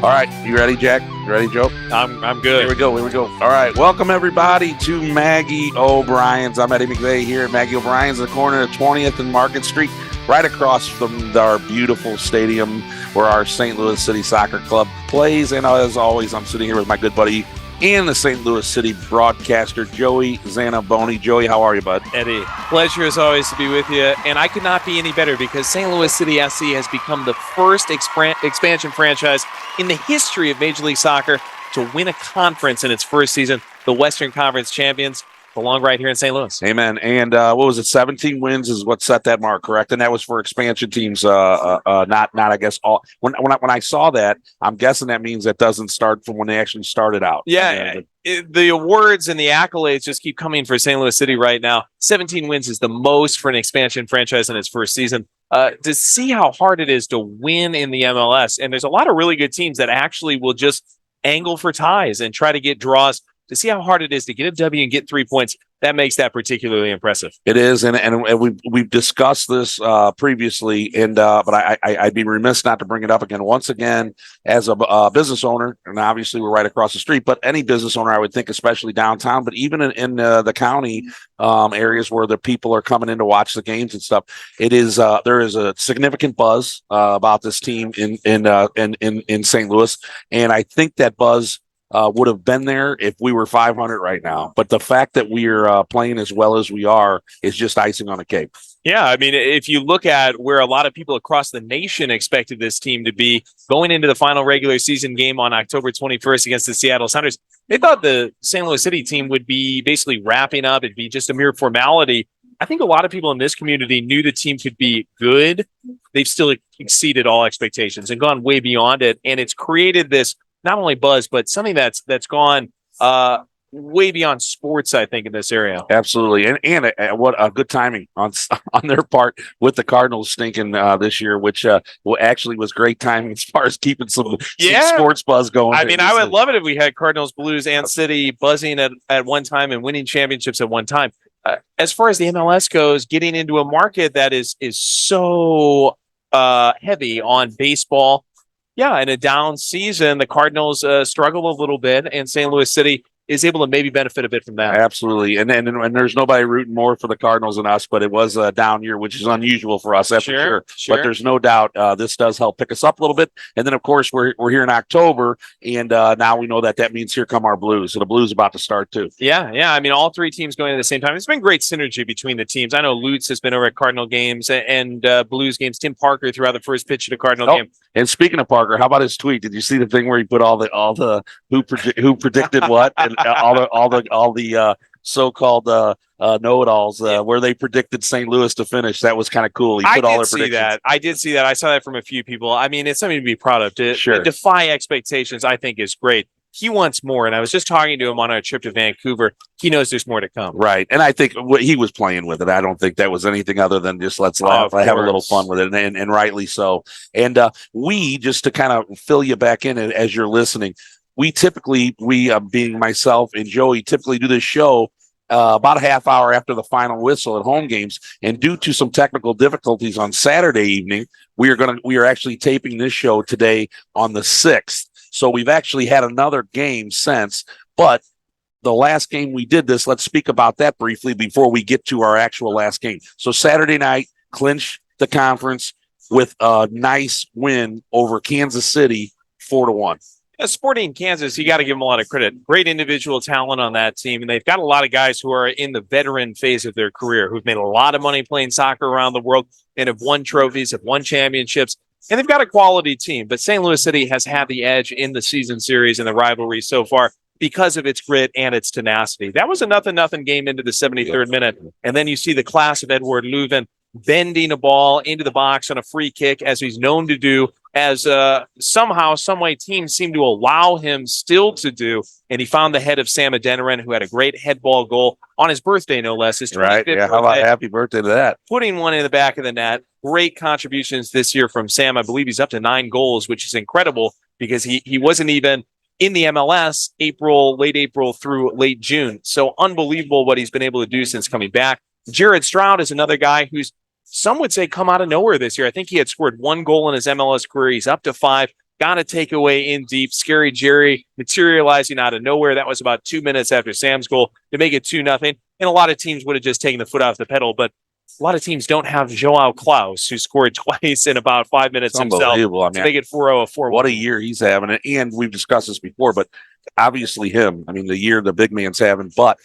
All right, you ready, Jack? You ready, Joe? I'm good. Here we go. All right, welcome everybody to Maggie O'Brien's. I'm Eddie McVey here at Maggie O'Brien's, the corner of 20th and Market Street, right across from our beautiful stadium where our St. Louis City Soccer Club plays. And as always, I'm sitting here with my good buddy and the St. Louis City broadcaster, Joey Zanaboni. Joey, how are you, bud? Eddie, pleasure as always to be with you. And I could not be any better because St. Louis City SC has become the first expansion franchise in the history of Major League Soccer to win a conference in its first season, the Western Conference champions. Belong right here in St. Louis. Amen. And what was it? 17 wins is what set that mark, correct? And that was for expansion teams, not I guess all. When I saw that, I'm guessing that means that doesn't start from when they actually started out. Yeah, the awards and the accolades just keep coming for St. Louis City right now. 17 wins is the most for an expansion franchise in its first season. To see how hard it is to win in the MLS, and there's a lot of really good teams that actually will just angle for ties and try to get draws. To see how hard it is to get a W and get 3 points, that makes that particularly impressive. It is, and we've discussed this previously, but I'd be remiss not to bring it up again. Once again, as a business owner, and obviously we're right across the street, but any business owner, I would think, especially downtown, but even in the county areas where the people are coming in to watch the games and stuff, it is there is a significant buzz about this team in St. Louis, and I think that buzz would have been there if we were 500 right now. But the fact that we are playing as well as we are is just icing on the cake. Yeah, I mean, if you look at where a lot of people across the nation expected this team to be going into the final regular season game on October 21st against the Seattle Sounders, they thought the St. Louis City team would be basically wrapping up. It'd be just a mere formality. I think a lot of people in this community knew the team could be good. They've still exceeded all expectations and gone way beyond it. And it's created this not only buzz, but something that's gone way beyond sports, I think, in this area. Absolutely. And what a good timing on their part with the Cardinals stinking this year, which actually was great timing as far as keeping some sports buzz going. I mean, I would love it if we had Cardinals, Blues, and City buzzing at one time and winning championships at one time. As far as the MLS goes, getting into a market that is so heavy on baseball, yeah, in a down season, the Cardinals struggle a little bit, and St. Louis City is able to maybe benefit a bit from that. Absolutely. And there's nobody rooting more for the Cardinals than us, but it was a down year, which is unusual for us, that's for sure. But there's no doubt this does help pick us up a little bit. And then, of course, we're here in October, and now we know that means here come our Blues. So the Blues about to start, too. Yeah. I mean, all three teams going at the same time. It's been great synergy between the teams. I know Lutz has been over at Cardinal games and Blues games. Tim Parker threw out the first pitch at a Cardinal game. And speaking of Parker, how about his tweet? Did you see the thing where he put all the who predicted what and all the so-called know-it-alls where they predicted St. Louis to finish? That was kind of cool. He put all their predictions. I did see that. I saw that from a few people. I mean, it's something to be proud of. To defy expectations, I think, is great. He wants more, and I was just talking to him on our trip to Vancouver. He knows there's more to come. Right, and I think he was playing with it. I don't think that was anything other than just let's laugh. I have a little fun with it, and rightly so. And we, just to kind of fill you back in as you're listening, we typically, being myself and Joey, typically do this show about a half hour after the final whistle at home games. And due to some technical difficulties on Saturday evening, we are actually taping this show today on the 6th. So we've actually had another game since, but the last game we did this, let's speak about that briefly before we get to our actual last game. So Saturday night, Clinch the conference with a nice win over Kansas City, 4-1. Sporting Kansas, you got to give them a lot of credit. Great individual talent on that team, and they've got a lot of guys who are in the veteran phase of their career, who've made a lot of money playing soccer around the world and have won trophies, have won championships, and they've got a quality team. But St. Louis City has had the edge in the season series and the rivalry so far because of its grit and its tenacity. That was a 0-0 game into the 73rd minute, and then you see the class of Edward Leuven bending a ball into the box on a free kick, as he's known to do, as somehow, someway teams seem to allow him still to do. And he found the head of Sam Adeniran, who had a great head ball goal on his birthday, no less. His 25th birthday. How about happy birthday to that? Putting one in the back of the net. Great contributions this year from Sam. I believe he's up to 9 goals, which is incredible because he wasn't even in the MLS late April through late June. So unbelievable what he's been able to do since coming back. Jared Stroud is another guy who's, some would say, come out of nowhere this year. I think he had scored 1 goal in his MLS career. He's up to 5. got a takeaway in deep. Scary Jerry materializing out of nowhere. That was about 2 minutes after Sam's goal to make it 2-0. And a lot of teams would have just taken the foot off the pedal, but a lot of teams don't have Joao Klaus, who scored twice in about 5 minutes himself. Unbelievable. I mean, to make it 4-0, a 4-1. What a year he's having. And we've discussed this before, but obviously him, I mean, the year the big man's having, but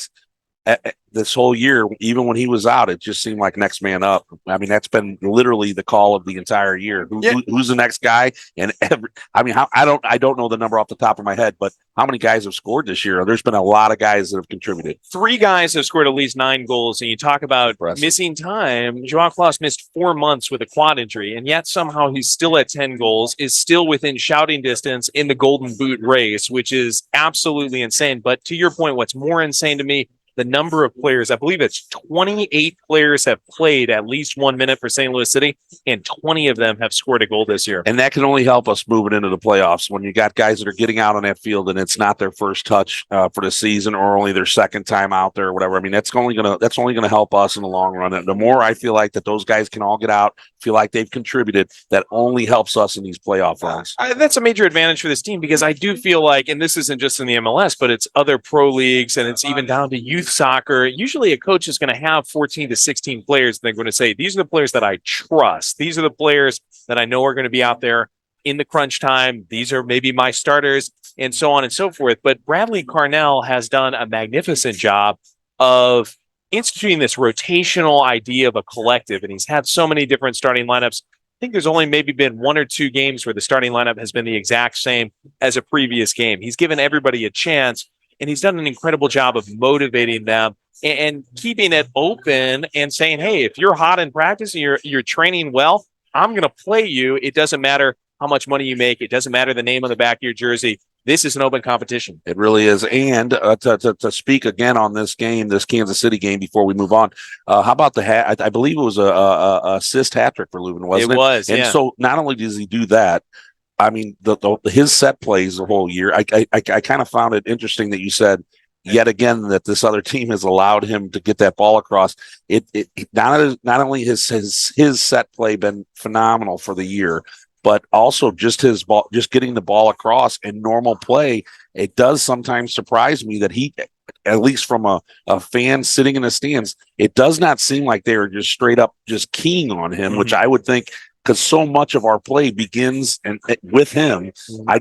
this whole year, even when he was out, it just seemed like next man up. I mean, that's been literally the call of the entire year. Who's the next guy? And I don't know the number off the top of my head, but how many guys have scored this year? There's been a lot of guys that have contributed. 3 guys have scored at least 9 goals. And you talk about missing time. Joao Klaus missed 4 months with a quad injury, and yet somehow he's still at 10 goals, is still within shouting distance in the Golden Boot race, which is absolutely insane. But to your point, what's more insane to me, the number of players, I believe it's 28 players have played at least 1 minute for St. Louis City, and 20 of them have scored a goal this year. And that can only help us moving into the playoffs when you got guys that are getting out on that field and it's not their first touch for the season or only their second time out there or whatever. I mean, that's only gonna help us in the long run. And the more I feel like that those guys can all get out, feel like they've contributed, that only helps us in these playoff runs. That's a major advantage for this team, because I do feel like, and this isn't just in the MLS, but it's other pro leagues and it's even down to youth soccer. Usually a coach is going to have 14 to 16 players. They're going to say, these are the players that I trust. These are the players that I know are going to be out there in the crunch time. These are maybe my starters, and so on and so forth. But Bradley Carnell has done a magnificent job of instituting this rotational idea of a collective, and he's had so many different starting lineups. I think there's only maybe been 1 or 2 games where the starting lineup has been the exact same as a previous game. He's given everybody a chance, and he's done an incredible job of motivating them and keeping it open and saying, hey, if you're hot in practice and you're training well, I'm going to play you. It doesn't matter how much money you make. It doesn't matter the name on the back of your jersey. This is an open competition. It really is. And to speak again on this game, this Kansas City game, before we move on, how about the I believe it was a assist hat trick for Leuven, wasn't it? It was, and so not only does he do that, I mean, his set plays the whole year. I kind of found it interesting that you said yet again that this other team has allowed him to get that ball across. It not only his set play been phenomenal for the year, but also just his ball, just getting the ball across in normal play. It does sometimes surprise me that he, at least from a fan sitting in the stands, it does not seem like they are just straight up just keying on him, which I would think, because so much of our play begins with him. I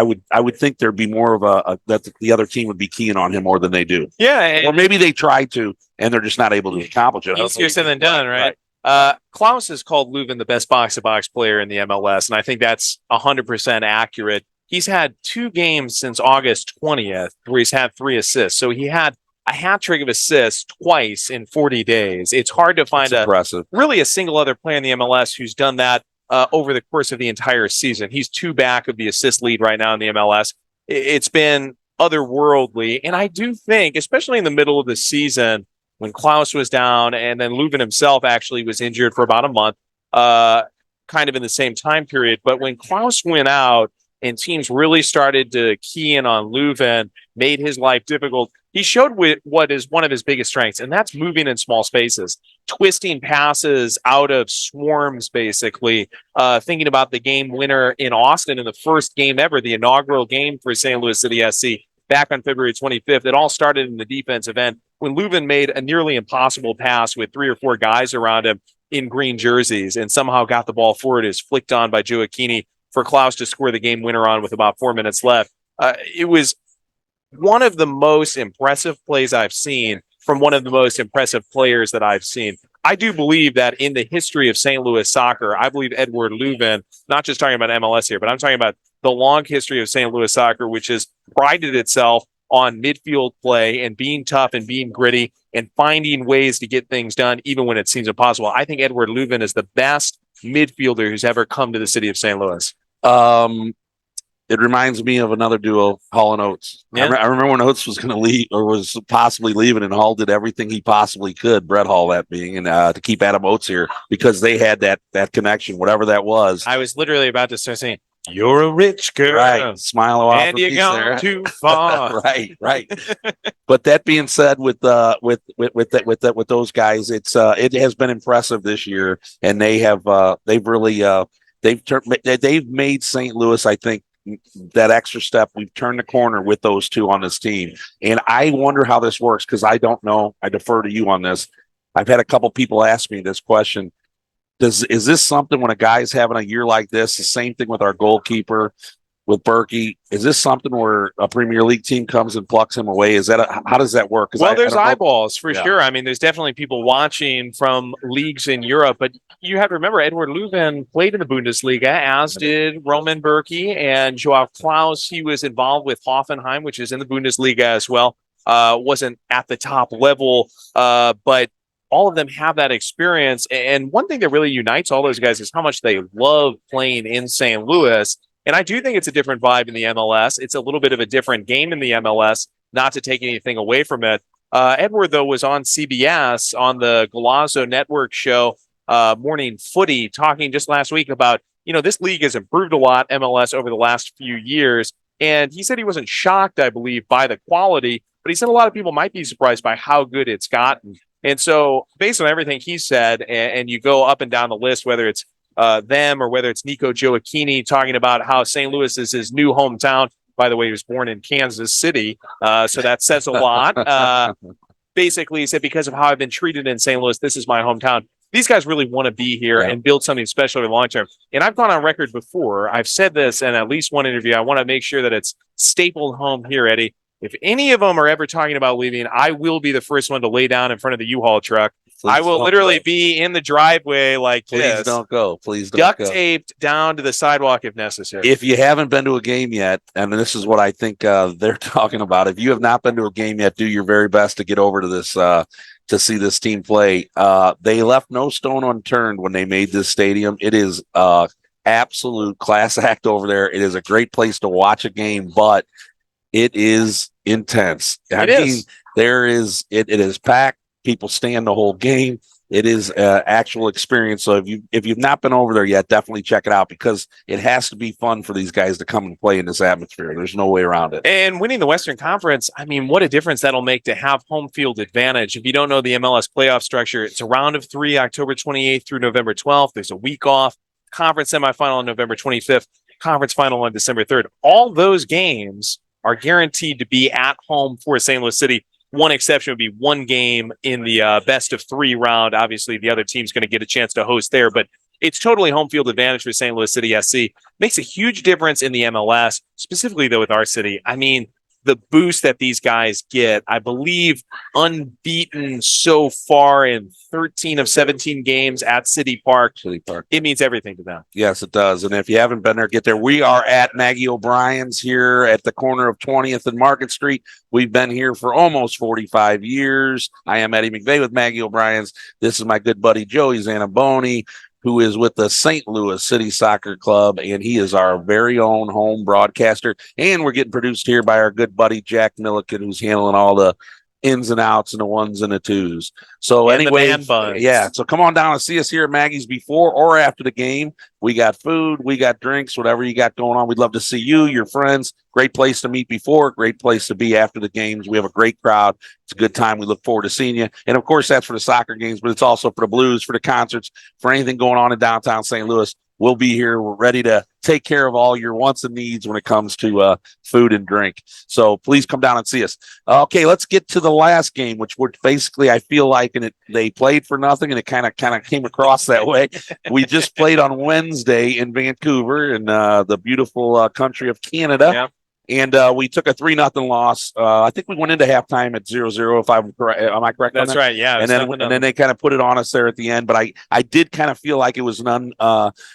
would think there'd be more of that the other team would be keying on him more than they do. Yeah, or maybe they try to and they're just not able to accomplish it. Easier said than done, right? Klaus has called Leuven the best box-to-box player in the MLS, and I think that's 100% accurate. He's had 2 games since August 20th where he's had 3 assists. So he had a hat trick of assists twice in 40 days. It's hard to find really a single other player in the MLS who's done that over the course of the entire season. He's 2 back of the assist lead right now in the MLS. It's been otherworldly. And I do think, especially in the middle of the season, when Klaus was down and then Leuven himself actually was injured for about a month, kind of in the same time period. But when Klaus went out and teams really started to key in on Leuven, made his life difficult, he showed what is one of his biggest strengths, and that's moving in small spaces, twisting passes out of swarms, basically. Thinking about the game winner in Austin in the first game ever, the inaugural game for St. Louis City SC back on February 25th. It all started in the defensive end when Leuven made a nearly impossible pass with 3 or 4 guys around him in green jerseys and somehow got the ball forward. It was flicked on by KYKY for Klaus to score the game winner on with about 4 minutes left. It was one of the most impressive plays I've seen from one of the most impressive players that I've seen. I do believe that in the history of St. Louis soccer, I believe Edward Leuven, not just talking about MLS here, but I'm talking about the long history of St. Louis soccer, which has prided itself on midfield play and being tough and being gritty and finding ways to get things done even when it seems impossible. I think Edward Leuven is the best midfielder who's ever come to the city of St. Louis. It reminds me of another duo, Hall and Oates. Yeah. I remember when Oates was going to leave or was possibly leaving, and Hall did everything he possibly could, Brett Hall that being, and to keep Adam Oates here because they had that connection, whatever that was. I was literally about to start saying, "You're a rich girl, right? Smile off, and you're gone too far." right. But that being said, with those guys, it has been impressive this year, and they've really they've made St. Louis, I think, that extra step. We've turned the corner with those two on this team. And I wonder how this works because I don't know. I defer to you on this. I've had a couple people ask me this question. Is this something when a guy's having a year like this, the same thing with our goalkeeper, with Berkey, is this something where a Premier League team comes and plucks him away? How does that work? Well, there's eyeballs for sure. I mean, there's definitely people watching from leagues in Europe, but you have to remember Edward Leuven played in the Bundesliga, as did Roman Berkey and Joao Klaus. He was involved with Hoffenheim, which is in the Bundesliga as well. Wasn't at the top level, but all of them have that experience. And one thing that really unites all those guys is how much they love playing in St. Louis. And I do think it's a different vibe in the MLS. It's a little bit of a different game in the MLS, not to take anything away from it. Edward, though, was on CBS on the Golazo Network show, Morning Footy, talking just last week about, this league has improved a lot, MLS, over the last few years. And he said he wasn't shocked, I believe, by the quality, but he said a lot of people might be surprised by how good it's gotten. And so based on everything he said, and you go up and down the list, whether it's them or whether it's Nico Gioacchini talking about how St. Louis is his new hometown. By the way, he was born in Kansas City, so that says a lot. Basically, he said, because of how I've been treated in St. Louis, this is my hometown. These guys really want to be here and build something special over the long term. And I've gone on record before. I've said this in at least one interview. I want to make sure that it's stapled home here, Eddie. If any of them are ever talking about leaving, I will be the first one to lay down in front of the U-Haul truck. I will literally be in the driveway like this. Please don't go. Please don't go. Duct taped down to the sidewalk if necessary. If you haven't been to a game yet, and this is what I think they're talking about, if you have not been to a game yet, do your very best to get over to this to see this team play. They left no stone unturned when they made this stadium. It is absolute class act over there. It is a great place to watch a game, but it is intense. It is packed. People stand the whole game. It is an actual experience. So if you've not been over there yet, definitely check it out because it has to be fun for these guys to come and play in this atmosphere. There's no way around it. And winning the Western Conference, I mean, what a difference that'll make to have home field advantage. If you don't know the MLS playoff structure, it's a round of 3, October 28th through November 12th. There's a week off, conference semifinal on November 25th, conference final on December 3rd. All those games are guaranteed to be at home for St. Louis City. One exception would be one game in the best of 3 round. Obviously, the other team's going to get a chance to host there, but it's totally home field advantage for St. Louis City SC. Makes a huge difference in the MLS, specifically, though, with our city. I mean, the boost that these guys get, I believe, unbeaten so far in 13 of 17 games at City Park. It means everything to them. Yes, it does. And if you haven't been there, get there. We are at Maggie O'Brien's here at the corner of 20th and Market Street. We've been here for almost 45 years. I am Eddie McVey with Maggie O'Brien's. This is my good buddy, Joey Zanaboni, who is with the St. Louis City Soccer Club, and he is our very own home broadcaster. And we're getting produced here by our good buddy, Jack Milliken, who's handling all the ins and outs and the ones and the twos. So anyway, so come on down and see us here at Maggie's before or after the game. We got food, we got drinks, whatever you got going on. We'd love to see you, your friends. Great place to meet before, great place to be after the games. We have a great crowd. It's a good time. We look forward to seeing you. And of course, that's for the soccer games, but it's also for the blues, for the concerts, for anything going on in downtown St. Louis. We'll be here. We're ready to take care of all your wants and needs when it comes to food and drink. So please come down and see us. Okay, let's get to the last game, which we're basically, I feel like, and they played for nothing, and it kind of came across that way. We just played on Wednesday in Vancouver in the beautiful country of Canada. Yeah. And we took a 3-0 loss. I think we went into halftime at 0-0, if I'm correct. Am I correct? That's right. Yeah. And then they kind of put it on us there at the end. But I did kind of feel like it was an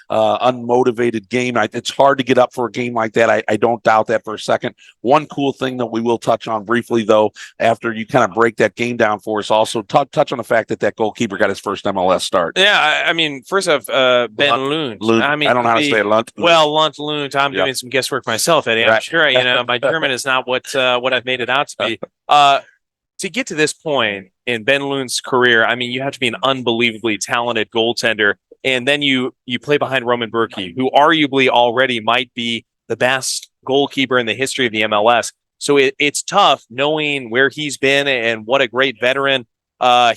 unmotivated game. It's hard to get up for a game like that. I don't doubt that for a second. One cool thing that we will touch on briefly, though, after you kind of break that game down for us, also touch on the fact that goalkeeper got his first MLS start. Yeah. I mean, first off, Ben Lund. I mean, I don't know how to say it. Lund. Well, Lund. I'm doing some guesswork myself, Eddie. I'm sure my German is not what I've made it out to be. To get to this point in Ben Lund's career, I mean, you have to be an unbelievably talented goaltender, and then you play behind Roman Berkey, who arguably already might be the best goalkeeper in the history of the MLS. So it's tough knowing where he's been and what a great veteran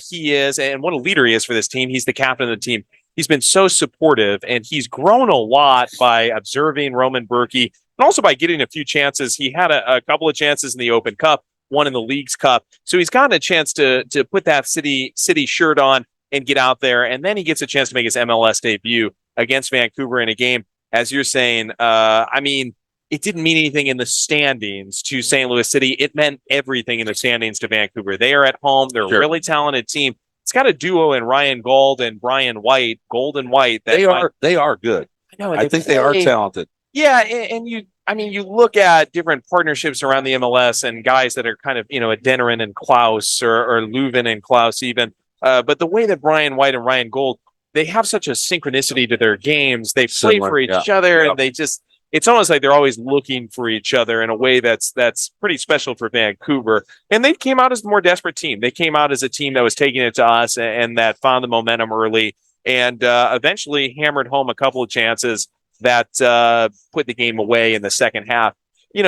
he is, and what a leader he is for this team. He's the captain of the team. He's been so supportive, and he's grown a lot by observing Roman Berkey and also by getting a few chances. He had a couple of chances in the Open Cup, one in the Leagues Cup. So he's gotten a chance to put that city shirt on and get out there. And then he gets a chance to make his MLS debut against Vancouver in a game, as you're saying. I mean, it didn't mean anything in the standings to St. Louis City. It meant everything in the standings to Vancouver. They are at home. They're a really talented team. It's got a duo in Ryan Gold and Brian White, Gold and White. They are good. I know. I think they are talented. Yeah, and you look at different partnerships around the MLS and guys that are kind of, a Dennerin and Klaus or Leuven and Klaus even. But the way that Brian White and Ryan Gold, they have such a synchronicity to their games. They play for each other, and it's almost like they're always looking for each other in a way that's pretty special for Vancouver. And they came out as the more desperate team. They came out as a team that was taking it to us and that found the momentum early and eventually hammered home a couple of chances that put the game away in the second half.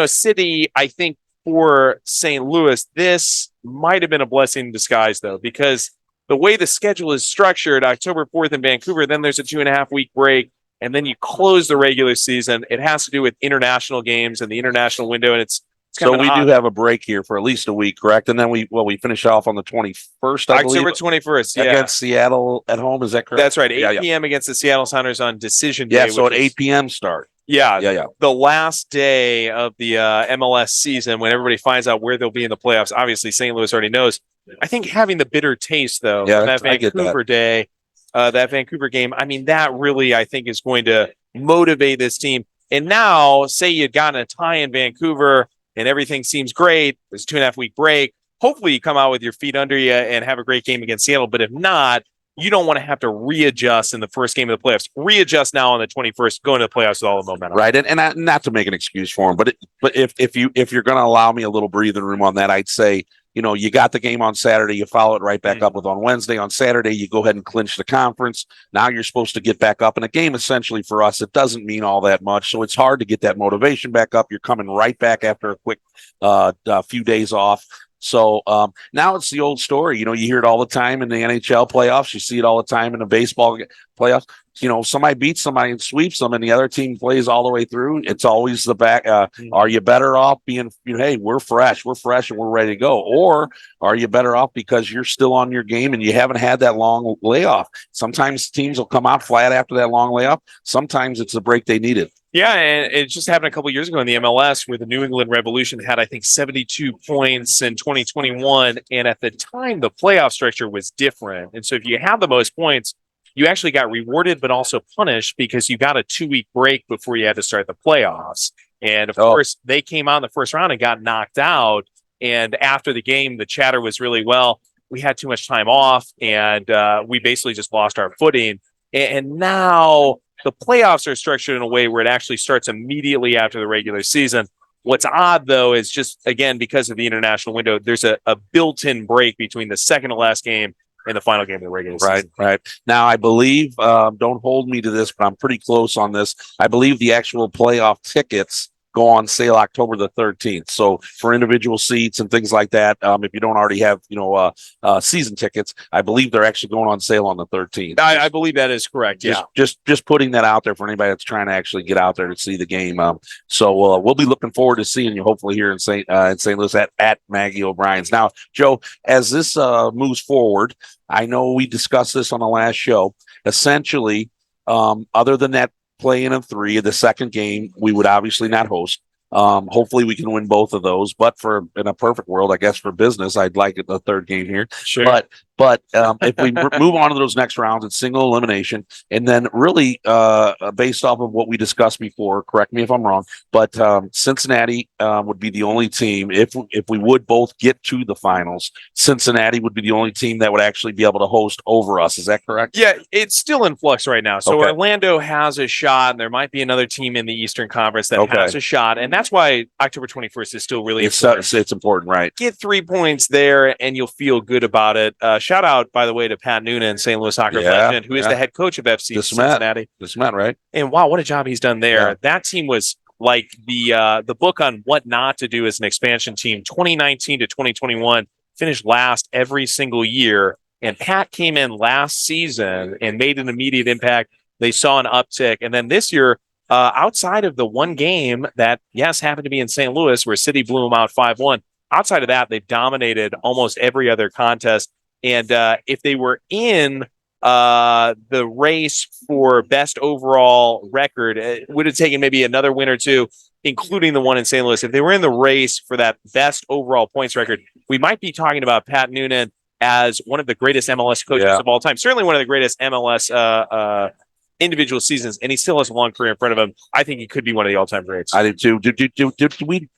City, I think for St. Louis, this might have been a blessing in disguise, though, because the way the schedule is structured, October 4th in Vancouver, then there's a 2.5-week break. And then you close the regular season. It has to do with international games and the international window, and it's kind of we do have a break here for at least a week, correct? And then we finish off on the 21st, October 21st, against Seattle at home. Is that correct? That's right. 8 p.m. against the Seattle Sounders on decision day. Yeah, so at 8 p.m. start. Yeah. The last day of the MLS season when everybody finds out where they'll be in the playoffs. Obviously, St. Louis already knows. I think having the bitter taste, though, from that Vancouver day. That Vancouver game, I mean, that really, I think, is going to motivate this team. And now, say you'd gotten a tie in Vancouver and everything seems great. There's a 2.5-week break. Hopefully, you come out with your feet under you and have a great game against Seattle. But if not, you don't want to have to readjust in the first game of the playoffs. Readjust now on the 21st, go into the playoffs with all the momentum. Right, and not to make an excuse for him, but if you're going to allow me a little breathing room on that, I'd say, you got the game on Saturday, you follow it right back up with on Wednesday. On Saturday, you go ahead and clinch the conference. Now you're supposed to get back up in a game. Essentially for us, it doesn't mean all that much. So it's hard to get that motivation back up. You're coming right back after a quick few days off. So now it's the old story. You hear it all the time in the NHL playoffs. You see it all the time in the baseball playoffs. Somebody beats somebody and sweeps them, and the other team plays all the way through. It's always the back. Are you better off being, hey, we're fresh, and we're ready to go? Or are you better off because you're still on your game and you haven't had that long layoff? Sometimes teams will come out flat after that long layoff. Sometimes it's the break they needed. Yeah, and it just happened a couple of years ago in the MLS where the New England Revolution had, I think, 72 points in 2021. And at the time, the playoff structure was different. And so if you have the most points, you actually got rewarded, but also punished because you got a 2-week break before you had to start the playoffs. And of course, they came out in the first round and got knocked out. And after the game, the chatter was really, we had too much time off and we basically just lost our footing. And now the playoffs are structured in a way where it actually starts immediately after the regular season. What's odd, though, is just, again, because of the international window, there's a built-in break between the second to last game and the final game of the regular season. Right. Now, I believe, don't hold me to this, but I'm pretty close on this. I believe the actual playoff tickets go on sale October the 13th. So for individual seats and things like that, if you don't already have, season tickets, I believe they're actually going on sale on the 13th. I believe that is correct. Yeah. Just putting that out there for anybody that's trying to actually get out there to see the game. So we'll be looking forward to seeing you hopefully here in St. Louis at Maggie O'Brien's. Now, Joe, as this moves forward, I know we discussed this on the last show. Essentially, other than that play-in of 3, the second game, we would obviously not host. Hopefully we can win both of those, but in a perfect world, I guess for business, I'd like the third game here. Sure. But if we move on to those next rounds, it's single elimination, and then really based off of what we discussed before, correct me if I'm wrong, but Cincinnati would be the only team, if we would both get to the finals, Cincinnati would be the only team that would actually be able to host over us. Is that correct? Yeah, it's still in flux right now. So Orlando has a shot, and there might be another team in the Eastern Conference that has a shot, and that's why October 21st is still really important. It's important, right? Get 3 points there, and you'll feel good about it. Shout out, by the way, to Pat Noonan, St. Louis Soccer legend, who is the head coach of FC Cincinnati. Right? And wow, what a job he's done there. Yeah. That team was like the book on what not to do as an expansion team. 2019 to 2021 finished last every single year. And Pat came in last season and made an immediate impact. They saw an uptick. And then this year, outside of the one game that, yes, happened to be in St. Louis where City blew them out 5-1, outside of that, they dominated almost every other contest. And if they were in the race for best overall record, it would have taken maybe another win or two, including the one in St. Louis. If they were in the race for that best overall points record, we might be talking about Pat Noonan as one of the greatest MLS coaches of all time. Certainly one of the greatest MLS individual seasons, and he still has a long career in front of him. I think he could be one of the all-time greats. I do too.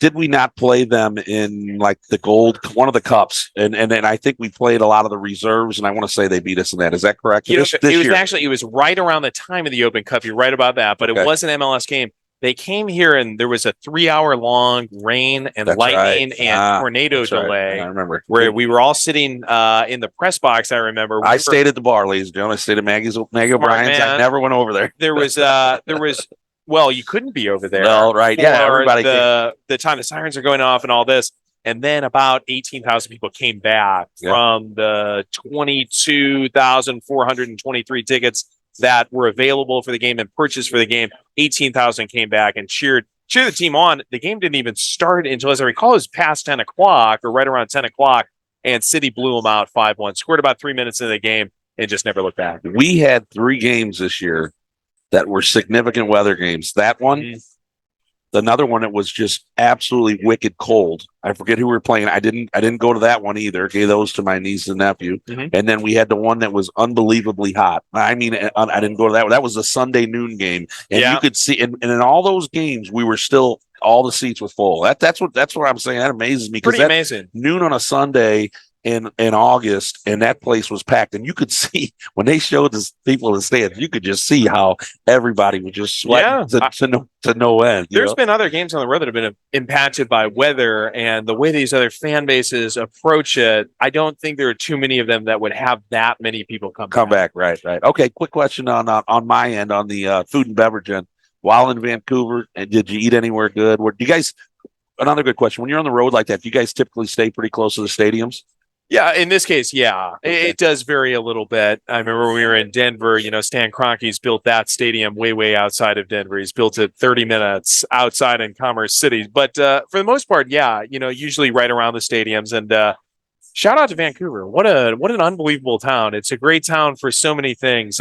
Did we not play them in like the gold, one of the cups? And I think we played a lot of the reserves, and I want to say they beat us in that. Is that correct? It was right around the time of the Open Cup. You're right about that, but it was an MLS game. They came here and there was a 3-hour long rain and lightning and tornado delay. I remember where we were all sitting in the press box. I remember I stayed at the bar, ladies and gentlemen. I stayed at Maggie O'Brien's. I never went over there. There was well, you couldn't be over there. Well, right. Yeah. Everybody the time the sirens are going off and all this. And then about 18,000 people came back from the 22,423 tickets that were available for the game and purchased for the game. 18,000 came back and cheered the team on. The game didn't even start until, as I recall, it was past 10 o'clock or right around 10 o'clock, and City blew them out 5-1, scored about 3 minutes into the game, and just never looked back. We had 3 games this year that were significant weather games. That one, another one that was just absolutely wicked cold. I forget who we were playing. I didn't go to that one either. Gave those to my niece and nephew. And then we had the one that was unbelievably hot. I mean, I didn't go to that one. That was a Sunday noon game, and you could see. And in all those games, we were still all the seats were full. That's what I'm saying. That amazes me. Pretty amazing. Noon on a Sunday in August, and that place was packed, and you could see when they showed the people in the stands, you could just see how everybody was just sweating to no end. There's been other games on the road that have been impacted by weather, and the way these other fan bases approach it, I don't think there are too many of them that would have that many people come back. Right. Okay, quick question on my end on the food and beverage end. While in Vancouver, and did you eat anywhere good? Do you guys? Another good question. When you're on the road like that, do you guys typically stay pretty close to the stadiums? Yeah, in this case, yeah. Okay. It does vary a little bit. I remember when we were in Denver, Stan Kroenke's built that stadium way outside of Denver. He's built it 30 minutes outside in Commerce City. But for the most part, yeah, usually right around the stadiums. And shout out to Vancouver. What an unbelievable town. It's a great town for so many things.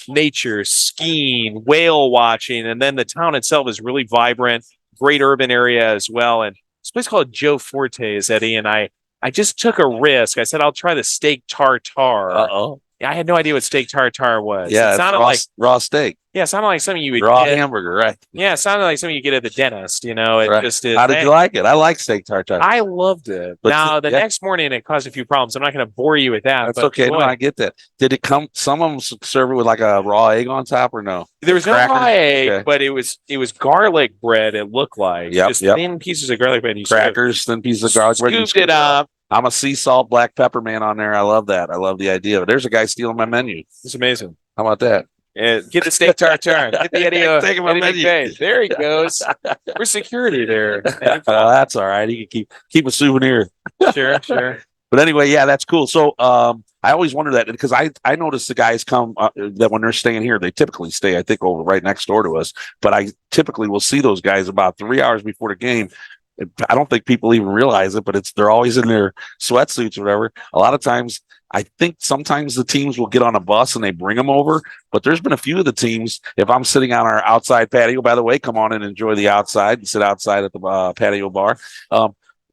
Nature, skiing, whale watching, and then the town itself is really vibrant, great urban area as well. And this place called Joe Forte's, Eddie, and I just took a risk. I said, I'll try the steak tartare. Uh-oh. I had no idea what steak tartare was. Yeah, it sounded like raw steak. Yeah, it sounded like something you would raw hamburger, right? Yeah, it sounded like something you get at the dentist. Just is. How did you like it? I like steak tartare. I loved it. But now the next morning it caused a few problems. I'm not going to bore you with that. That's okay. Boy, no, I get that. Did it come? Some of them serve it with like a raw egg on top, or no? There was no raw egg, but it was garlic bread. It looked like just thin pieces of garlic bread. Crackers, thin pieces of garlic bread. Scooped it up. I'm a sea salt black pepper man on there. I love that. I love the idea of it. There's a guy stealing my menu. It's amazing. How about that? Get the steak tartare. Get the Eddie. Taking my menu. There he goes. For security there. That's all right. He can keep a souvenir. Sure. But anyway, yeah, that's cool. So I always wonder that because I notice the guys come that when they're staying here, they typically stay, I think, over right next door to us. But I typically will see those guys about 3 hours before the game. I don't think people even realize it, but they're always in their sweatsuits or whatever. A lot of times, I think sometimes the teams will get on a bus and they bring them over. But there's been a few of the teams, if I'm sitting on our outside patio, by the way, come on and enjoy the outside and sit outside at the patio bar.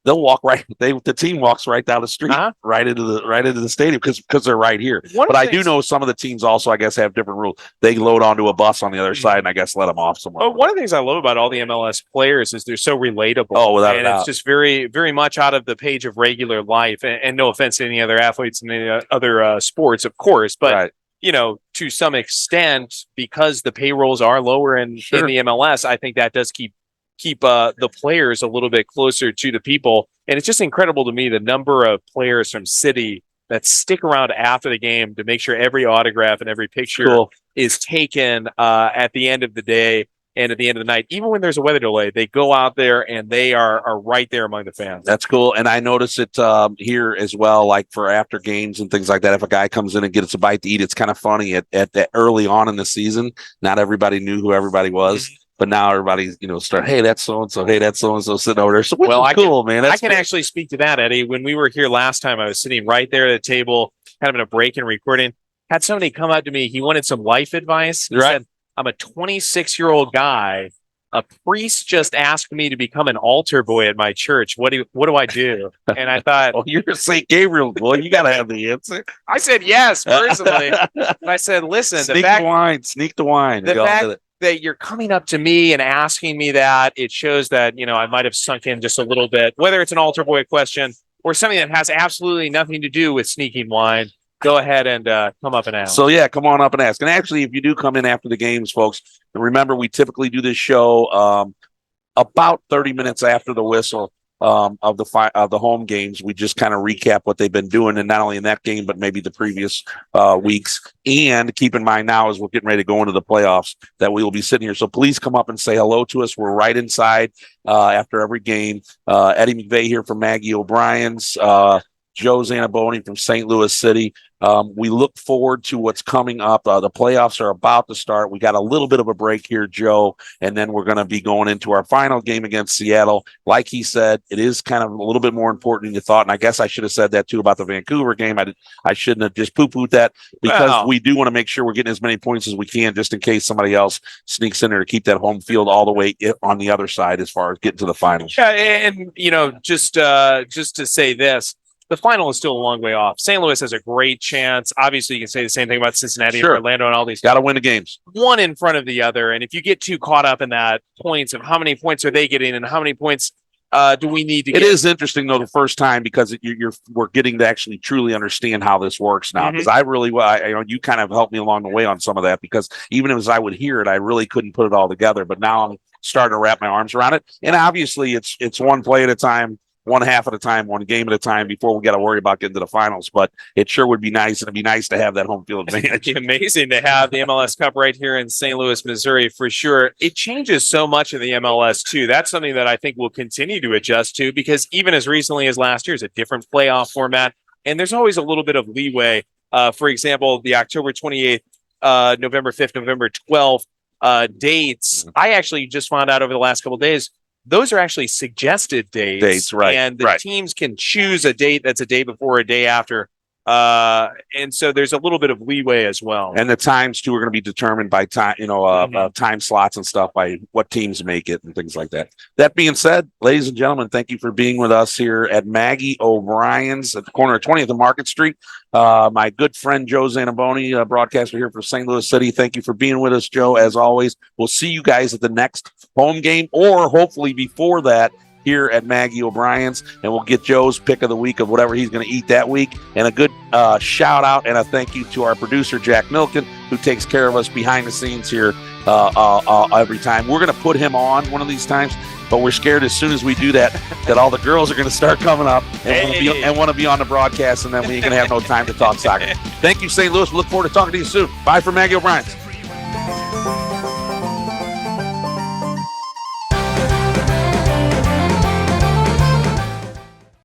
They'll walk right. The team walks right down the street, right into the stadium because they're right here. But I do know some of the teams also, I guess, have different rules. They load onto a bus on the other side, and I guess let them off somewhere. Well, one of the things I love about all the MLS players is they're so relatable. Oh, without a doubt. It's just very, very much out of the page of regular life. And no offense to any other athletes in any other sports, of course, but. Right. To some extent, because the payrolls are lower in the MLS, I think that does keep the players a little bit closer to the people. And it's just incredible to me the number of players from City that stick around after the game to make sure every autograph and every picture is taken at the end of the day. And at the end of the night, even when there's a weather delay, they go out there and they are right there among the fans. That's cool. And I notice it here as well, like for after games and things like that. If a guy comes in and gets a bite to eat, it's kind of funny at that early on in the season. Not everybody knew who everybody was. Mm-hmm. But now everybody's, start, hey, that's so-and-so. Hey, that's so-and-so sitting over there. So cool, man. I can actually speak to that, Eddie. When we were here last time, I was sitting right there at a table, kind of in a break and recording. Had somebody come up to me. He wanted some life advice. He said, I'm a 26-year-old guy. A priest just asked me to become an altar boy at my church. What do I do? And I thought, well, you're a St. Gabriel boy. You got to have the answer. I said yes, personally. But I said, listen, sneak the wine. The fact that you're coming up to me and asking me that, it shows that, I might have sunk in just a little bit, whether it's an altar boy question or something that has absolutely nothing to do with sneaking wine. Go ahead and come up and ask. So, yeah, come on up and ask. And actually, if you do come in after the games, folks, remember we typically do this show about 30 minutes after the whistle of the home games. We just kind of recap what they've been doing, and not only in that game, but maybe the previous weeks. And keep in mind now, as we're getting ready to go into the playoffs, that we will be sitting here. So please come up and say hello to us. We're right inside after every game. Eddie McVey here from Maggie O'Brien's. Joe Zanaboni from St. Louis City. We look forward to what's coming up. The playoffs are about to start. We got a little bit of a break here, Joe, and then we're going to be going into our final game against Seattle. Like he said, it is kind of a little bit more important than you thought, and I guess I should have said that too about the Vancouver game. I shouldn't have just poo-pooed that, because we do want to make sure we're getting as many points as we can, just in case somebody else sneaks in there to keep that home field all the way on the other side as far as getting to the finals. Yeah, and just to say this, the final is still a long way off. St. Louis has a great chance. Obviously, you can say the same thing about Cincinnati and Orlando and all these. Got to win the games. One in front of the other. And if you get too caught up in that points of how many points are they getting and how many points do we need to get? It is interesting, though, the first time, because we're getting to actually truly understand how this works now. Because you kind of helped me along the way on some of that, because even as I would hear it, I really couldn't put it all together. But now I'm starting to wrap my arms around it. And obviously, it's one play at a time, one half at a time, one game at a time before we got to worry about getting to the finals. But it sure would be nice, and it'd be nice to have that home field advantage. It'd be amazing to have the MLS Cup right here in St. Louis, Missouri, for sure. It changes so much in the MLS, too. That's something that I think we'll continue to adjust to, because even as recently as last year, it's a different playoff format, and there's always a little bit of leeway. For example, the October 28th, November 5th, November 12th dates, I actually just found out over the last couple of days, those are actually suggested dates, right? And the teams can choose a date that's a day before, a day after. And so there's a little bit of leeway as well. And the times too are going to be determined by time, time slots and stuff, by what teams make it and things like that. That being said, ladies and gentlemen, thank you for being with us here at Maggie O'Brien's at the corner of 20th and Market Street. My good friend Joe Zanaboni, broadcaster here for St. Louis City. Thank you for being with us, Joe. As always, we'll see you guys at the next home game, or hopefully before that, here at Maggie O'Brien's, and we'll get Joe's pick of the week of whatever he's going to eat that week. And a good shout out and a thank you to our producer, Jack Milken, who takes care of us behind the scenes here every time. We're going to put him on one of these times, but we're scared as soon as we do that all the girls are going to start coming up and want to be on the broadcast, and then we ain't going to have no time to talk soccer. Thank you, St. Louis. We look forward to talking to you soon. Bye from Maggie O'Brien's.